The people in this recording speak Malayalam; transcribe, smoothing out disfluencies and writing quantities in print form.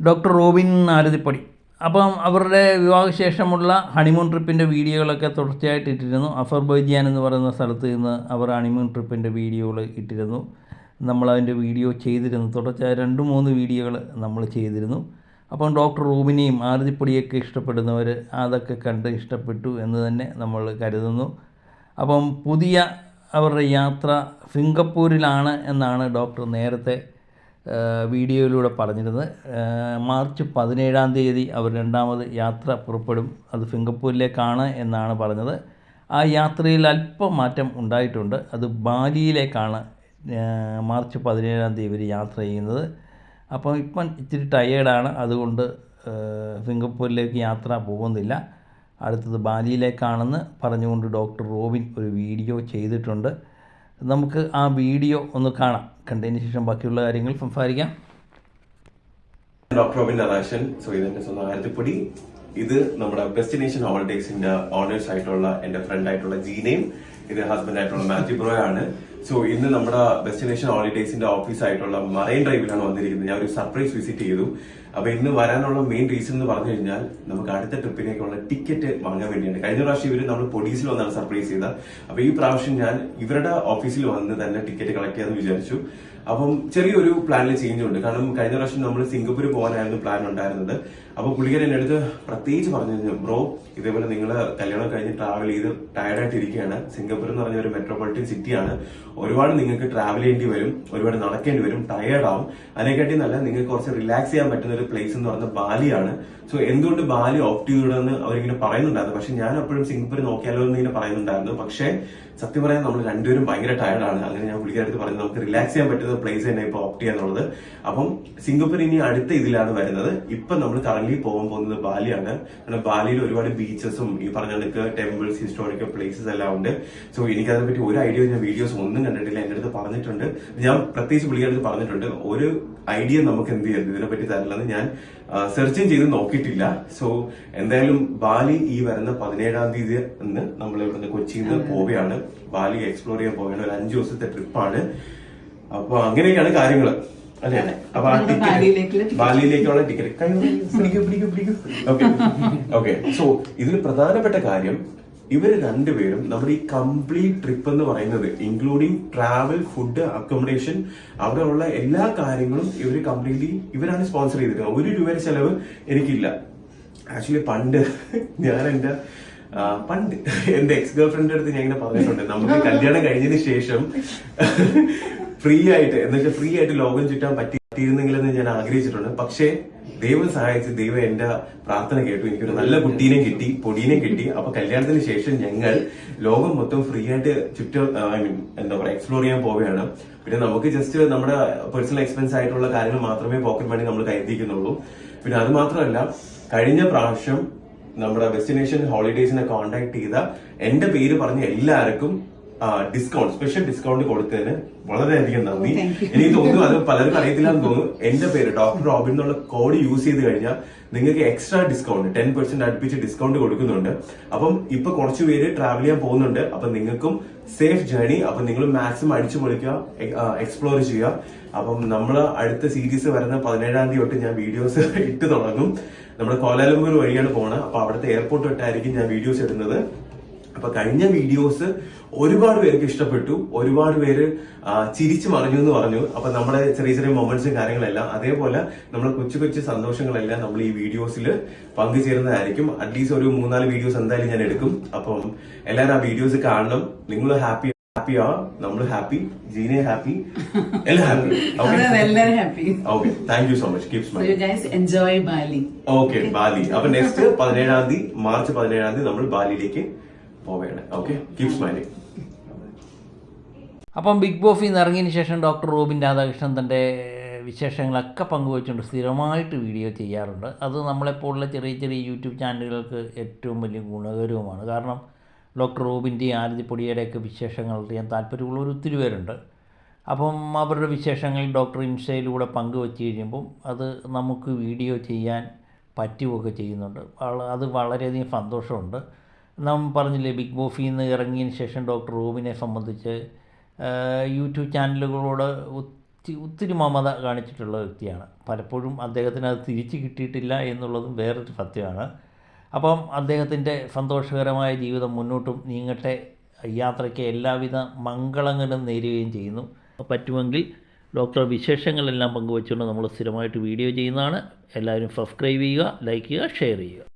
Doctor Robin ആരതിപ്പടി. അപ്പം അവരുടെ വിവാഹശേഷമുള്ള ഹണിമൂൺ ട്രിപ്പിൻ്റെ വീഡിയോകളൊക്കെ തുടർച്ചയായിട്ട് ഇട്ടിരുന്നു. അസർബൈജാൻ എന്ന് പറയുന്ന സ്ഥലത്ത് നിന്ന് അവർ ഹണിമൂൺ ട്രിപ്പിൻ്റെ വീഡിയോകൾ ഇട്ടിരുന്നു. നമ്മളതിൻ്റെ വീഡിയോ ചെയ്തിരുന്നു. തുടർച്ചയായി 2-3 വീഡിയോകൾ നമ്മൾ ചെയ്തിരുന്നു. അപ്പം ഡോക്ടർ റോബിനെയും ആരതിപ്പടിയൊക്കെ ഇഷ്ടപ്പെടുന്നവർ അതൊക്കെ കണ്ട് ഇഷ്ടപ്പെട്ടു എന്ന് തന്നെ നമ്മൾ കരുതുന്നു. അപ്പം പുതിയ അവരുടെ യാത്ര സിംഗപ്പൂരിലാണ് എന്നാണ് ഡോക്ടർ നേരത്തെ വീഡിയോയിലൂടെ പറഞ്ഞിരുന്നത്. മാർച്ച് 17-ാം തീയതി അവർ രണ്ടാമത് യാത്ര പുറപ്പെടും. അത് സിംഗപ്പൂരിലേക്കാണ് എന്നാണ് പറഞ്ഞത്. ആ യാത്രയിൽ അല്പം മാറ്റം ഉണ്ടായിട്ടുണ്ട്. അത് ബാലിയിലേക്കാണ് മാർച്ച് 17-ാം തീയതി ഇവർ യാത്ര ചെയ്യുന്നത്. അപ്പം ഇപ്പം ഇച്ചിരി ടയേർഡാണ്, അതുകൊണ്ട് സിംഗപ്പൂരിലേക്ക് യാത്ര പോകുന്നില്ല. അടുത്തത് ബാലിയിലേക്കാണെന്ന് പറഞ്ഞുകൊണ്ട് ഡോക്ടർ റോബിൻ ഒരു വീഡിയോ ചെയ്തിട്ടുണ്ട്. നമുക്ക് ആ വീഡിയോ ഒന്ന് കാണാം. കണ്ടതിന് ശേഷം ബാക്കിയുള്ള കാര്യങ്ങൾ സംസാരിക്കാം. Doctor Robin നറാശൻ. സോ ഇതെന്റെ സ്വന്തം ആരതിപ്പൊടി. ഇത് നമ്മുടെ ഡെസ്റ്റിനേഷൻ ഹോളിഡേസിന്റെ ഓണേഴ്സ് ആയിട്ടുള്ള എന്റെ ഫ്രണ്ട് ആയിട്ടുള്ള ജീനയും ഇത് ഹസ്ബൻഡ് ആയിട്ടുള്ള മാത്യു ബ്രോ ആണ്. സോ ഇന്ന് നമ്മുടെ ഡെസ്റ്റിനേഷൻ ഹോളിഡേസിന്റെ ഓഫീസ് ആയിട്ടുള്ള മറൈൻ ഡ്രൈവിലാണ് വന്നിരിക്കുന്നത്. ഞാൻ ഒരു സർപ്രൈസ് വിസിറ്റ് ചെയ്തു. അപ്പൊ ഇന്ന് വരാനുള്ള മെയിൻ റീസൺ എന്ന് പറഞ്ഞു കഴിഞ്ഞാൽ നമുക്ക് അടുത്ത ട്രിപ്പിലേക്കുള്ള ടിക്കറ്റ് വാങ്ങാൻ വേണ്ടിയാണ്. കഴിഞ്ഞ പ്രാവശ്യം ഇവര് നമ്മൾ പൊഡീസിൽ വന്നാണ് സർപ്രൈസ് ചെയ്തത്. അപ്പൊ ഈ പ്രാവശ്യം ഞാൻ ഇവരുടെ ഓഫീസിൽ വന്ന് തന്നെ ടിക്കറ്റ് കളക്ട് ചെയ്യാന്ന് വിചാരിച്ചു. അപ്പം ചെറിയൊരു പ്ലാനിൽ ചേഞ്ച് ഉണ്ട്. കാരണം കഴിഞ്ഞ പ്രാവശ്യം നമ്മൾ സിംഗപ്പൂർ പോകാനായിരുന്നു പ്ലാൻ ഉണ്ടായിരുന്നത്. അപ്പൊ പുള്ളിക്കാരൻ എന്റെ അടുത്ത് പ്രത്യേകിച്ച് പറഞ്ഞു, ബ്രോ ഇതേപോലെ നിങ്ങൾ കല്യാണം കഴിഞ്ഞ് ട്രാവൽ ചെയ്ത് ടയർഡായിട്ട് ഇരിക്കുകയാണ്. സിംഗപ്പൂർ എന്ന് പറഞ്ഞ ഒരു മെട്രോപൊളിറ്റൻ സിറ്റിയാണ്. ഒരുപാട് നിങ്ങൾക്ക് ട്രാവൽ ചെയ്യേണ്ടി വരും, ഒരുപാട് നടക്കേണ്ടി വരും, ടയേർഡ് ആവും. അതിനെക്കാട്ടി നല്ല നിങ്ങൾക്ക് കുറച്ച് റിലാക്സ് ചെയ്യാൻ പറ്റുന്ന ഒരു പ്ലേസ് എന്ന് പറഞ്ഞാൽ ബാലിയാണ്. സോ എന്തുകൊണ്ട് ബാലി ഓപ്റ്റ് ചെയ്തിടുമെന്ന് അവരിങ്ങനെ പറയുന്നുണ്ടായിരുന്നു. പക്ഷെ ഞാൻ എപ്പോഴും സിംഗപ്പൂർ നോക്കിയാലോ എന്ന് ഇങ്ങനെ പറയുന്നുണ്ടായിരുന്നു. പക്ഷേ സത്യം പറയാൻ നമ്മൾ രണ്ടുപേരും ഭയങ്കര ടയർഡാണ്. അങ്ങനെ ഞാൻ പുള്ളിക്കാരടുത്ത് പറഞ്ഞു നമുക്ക് റിലാക്സ് ചെയ്യാൻ പറ്റുന്ന പ്ലേസ് തന്നെ ഇപ്പൊ ഓപ്റ്റ് ചെയ്യാന്നുള്ളത്. അപ്പം സിംഗപ്പൂർ ഇനി അടുത്ത ഇതിലാണ് വരുന്നത്. ഇപ്പൊ നമ്മൾ കറന്റ് പോകാൻ പോകുന്നത് ബാലിയാണ്. കാരണം ബാലിയിൽ ഒരുപാട് ബീച്ചസും ഈ പറഞ്ഞ കണക്ക് ടെമ്പിൾസ്, ഹിസ്റ്റോറിക്കൽ പ്ലേസസ് എല്ലാം ഉണ്ട്. സോ എനിക്കതിനെ പറ്റി ഒരു ഐഡിയ, ഞാൻ വീഡിയോസ് ഒന്നും കണ്ടിട്ടില്ല. എന്റെ അടുത്ത് പറഞ്ഞിട്ടുണ്ട്, ഞാൻ പ്രത്യേകിച്ച് പുള്ളിക്കാരടുത്ത് പറഞ്ഞിട്ടുണ്ട് ഒരു ഐഡിയ നമുക്ക് എന്ത് ചെയ്യരുത് ഇതിനെപ്പറ്റി തരില്ലെന്ന്. ഞാൻ സെർച്ചും ചെയ്ത് നോക്കിയിട്ടില്ല. സോ എന്തായാലും ബാലി ഈ വരുന്ന 17-ാം തീയതി നമ്മൾ ഇവിടുന്ന് കൊച്ചിയിൽ നിന്ന് പോവുകയാണ്. ബാലി എക്സ്പ്ലോർ ചെയ്യാൻ പോവുകയാണ്. ഒരു 5 ദിവസത്തെ ട്രിപ്പാണ്. അപ്പൊ അങ്ങനെയൊക്കെയാണ് കാര്യങ്ങൾ അല്ലെ. അപ്പൊ ആ ടിക്കറ്റ്, ബാലിയിലേക്കുള്ള ടിക്കറ്റ് ഓക്കെ. സോ ഇതിൽ പ്രധാനപ്പെട്ട കാര്യം ഇവര് രണ്ടുപേരും നമ്മുടെ ഈ കംപ്ലീറ്റ് ട്രിപ്പ് എന്ന് പറയുന്നത് ഇൻക്ലൂഡിങ് ട്രാവൽ, ഫുഡ്, അക്കോമഡേഷൻ, അവിടെ ഉള്ള എല്ലാ കാര്യങ്ങളും ഇവര് കംപ്ലീറ്റ്ലി ഇവരാണ് സ്പോൺസർ ചെയ്തിരിക്കുന്നത്. 1 രൂപയുടെ ചെലവ് എനിക്കില്ല. ആക്ച്വലി പണ്ട് എന്റെ എക്സ് ഗേൾ ഫ്രണ്ടിന്റെ അടുത്ത് ഞാൻ ഇങ്ങനെ പറഞ്ഞിട്ടുണ്ട്, നമുക്ക് കല്യാണം കഴിഞ്ഞതിന് ശേഷം ഫ്രീ ആയിട്ട് ലോകം ചുറ്റാൻ പറ്റിയിരുന്നെങ്കിലെന്ന് ഞാൻ ആഗ്രഹിച്ചിട്ടുണ്ട്. പക്ഷേ ദൈവം സഹായിച്ച് ദൈവം എന്റെ പ്രാർത്ഥന കേട്ടു. എനിക്കൊരു നല്ല കുട്ടീനെ കിട്ടി, പൊടീനെ കിട്ടി. അപ്പൊ കല്യാണത്തിന് ശേഷം ഞങ്ങൾ ലോകം മൊത്തം ഫ്രീ ആയിട്ട് എന്താ പറയാ എക്സ്പ്ലോർ ചെയ്യാൻ പോവുകയാണ്. പിന്നെ നമുക്ക് ജസ്റ്റ് നമ്മുടെ പേഴ്സണൽ എക്സ്പെൻസ് ആയിട്ടുള്ള കാര്യങ്ങൾ മാത്രമേ പോക്കറ്റ് മണി നമ്മൾ കരുതിക്കുന്നുള്ളൂ. പിന്നെ അത് മാത്രമല്ല, കഴിഞ്ഞ പ്രാവശ്യം നമ്മുടെ ഡെസ്റ്റിനേഷൻ ഹോളിഡേസിനെ കോൺടാക്ട് ചെയ്ത എന്റെ പേര് പറഞ്ഞ എല്ലാവർക്കും ഡിസ്കൗണ്ട്, സ്പെഷ്യൽ ഡിസ്കൗണ്ട് കൊടുത്തതിന് വളരെയധികം നന്ദി. എനിക്ക് തോന്നുന്നു അത് പലർക്കും അറിയത്തില്ലാന്ന് തോന്നുന്നു. എന്റെ പേര് ഡോക്ടർ റോബിൻ എന്നുള്ള കോഡ് യൂസ് ചെയ്ത് കഴിഞ്ഞാൽ നിങ്ങൾക്ക് എക്സ്ട്രാ ഡിസ്കൗണ്ട് 10% അടുപ്പിച്ച് ഡിസ്കൗണ്ട് കൊടുക്കുന്നുണ്ട്. അപ്പം ഇപ്പൊ കുറച്ചു പേര് ട്രാവൽ ചെയ്യാൻ പോകുന്നുണ്ട്. അപ്പൊ നിങ്ങൾക്കും സേഫ് ജേർണി. അപ്പൊ നിങ്ങൾ മാക്സിമം അടിച്ചു പൊളിക്കുക, എക്സ്പ്ലോർ ചെയ്യുക. അപ്പം നമ്മൾ അടുത്ത സീരീസ് വരുന്ന 17-ാം തീയതി തൊട്ട് ഞാൻ വീഡിയോസ് ഇട്ട് തുടങ്ങും. നമ്മുടെ കോലാലംപൂർ വഴിയാണ് പോണത്. അപ്പൊ അവിടുത്തെ എയർപോർട്ട് തൊട്ടായിരിക്കും ഞാൻ വീഡിയോസ് ഇടുന്നത്. അപ്പൊ കഴിഞ്ഞ വീഡിയോസ് ഒരുപാട് പേർക്ക് ഇഷ്ടപ്പെട്ടു, ഒരുപാട് പേര് ചിരിച്ചു മറിഞ്ഞു എന്ന് പറഞ്ഞു. അപ്പൊ നമ്മുടെ ചെറിയ ചെറിയ മൊമെന്റ്സും കാര്യങ്ങളെല്ലാം, അതേപോലെ നമ്മുടെ കൊച്ചു കൊച്ചു സന്തോഷങ്ങളെല്ലാം നമ്മൾ ഈ വീഡിയോസിൽ പങ്കുചേരുന്നതായിരിക്കും. അറ്റ്ലീസ്റ്റ് ഒരു 3-4 വീഡിയോസ് എന്തായാലും ഞാൻ എടുക്കും. അപ്പം എല്ലാവരും ആ വീഡിയോസ് കാണണം. നിങ്ങൾ ഹാപ്പിയാ, നമ്മൾ ഹാപ്പി, ജീനെ ഹാപ്പി, എല്ലാം happy. Okay, thank you so much. Keep smiling. Enjoy Bali. Okay, Bali. അപ്പൊ നെക്സ്റ്റ് 17-ാം തീയതി, മാർച്ച് 17-ാം തീയതി നമ്മൾ ബാലിയിലേക്ക് പോവുകയാണ്. Okay, keep smiling. അപ്പം ബിഗ് ബോസിൽ നിന്ന് ഇറങ്ങിയതിന് ശേഷം ഡോക്ടർ റോബിൻ രാധാകൃഷ്ണൻ തൻ്റെ വിശേഷങ്ങളൊക്കെ പങ്കുവച്ചുകൊണ്ട് സ്ഥിരമായിട്ട് വീഡിയോ ചെയ്യാറുണ്ട്. അത് നമ്മളെപ്പോലുള്ള ചെറിയ ചെറിയ യൂട്യൂബ് ചാനലുകൾക്ക് ഏറ്റവും വലിയ ഗുണകരവുമാണ്. കാരണം ഡോക്ടർ റോബിൻ്റെയും ആരതിപ്പൊടിയുടെയൊക്കെ വിശേഷങ്ങൾ അറിയാൻ താല്പര്യമുള്ളവർ ഒത്തിരി പേരുണ്ട്. അപ്പം അവരുടെ വിശേഷങ്ങൾ ഡോക്ടർ ഇൻസ്റ്റയിലൂടെ പങ്കുവെച്ച് കഴിയുമ്പം അത് നമുക്ക് വീഡിയോ ചെയ്യാൻ പറ്റുകയൊക്കെ ചെയ്യുന്നുണ്ട്. അത് വളരെയധികം സന്തോഷമുണ്ട്. നാം പറഞ്ഞില്ലേ, ബിഗ് ബോസിൽ നിന്ന് ഇറങ്ങിയതിന് ശേഷം ഡോക്ടർ റോബിനെ സംബന്ധിച്ച് യൂട്യൂബ് ചാനലുകളോട് ഒത്തിരി മമത കാണിച്ചിട്ടുള്ള വ്യക്തിയാണ്. പലപ്പോഴും അദ്ദേഹത്തിന് അത് തിരിച്ചു കിട്ടിയിട്ടില്ല എന്നുള്ളതും വേറൊരു സത്യമാണ്. അപ്പം അദ്ദേഹത്തിൻ്റെ സന്തോഷകരമായ ജീവിതം മുന്നോട്ടും നീങ്ങട്ടെ, യാത്രയ്ക്ക് എല്ലാവിധ മംഗളങ്ങളും നേരുകയും ചെയ്യുന്നു. പറ്റുമെങ്കിൽ ഡോക്ടർ വിശേഷങ്ങളെല്ലാം പങ്കുവച്ചുകൊണ്ട് നമ്മൾ സ്ഥിരമായിട്ട് വീഡിയോ ചെയ്യുന്നതാണ്. എല്ലാവരും സബ്സ്ക്രൈബ് ചെയ്യുക, ലൈക്ക് ചെയ്യുക, ഷെയർ ചെയ്യുക.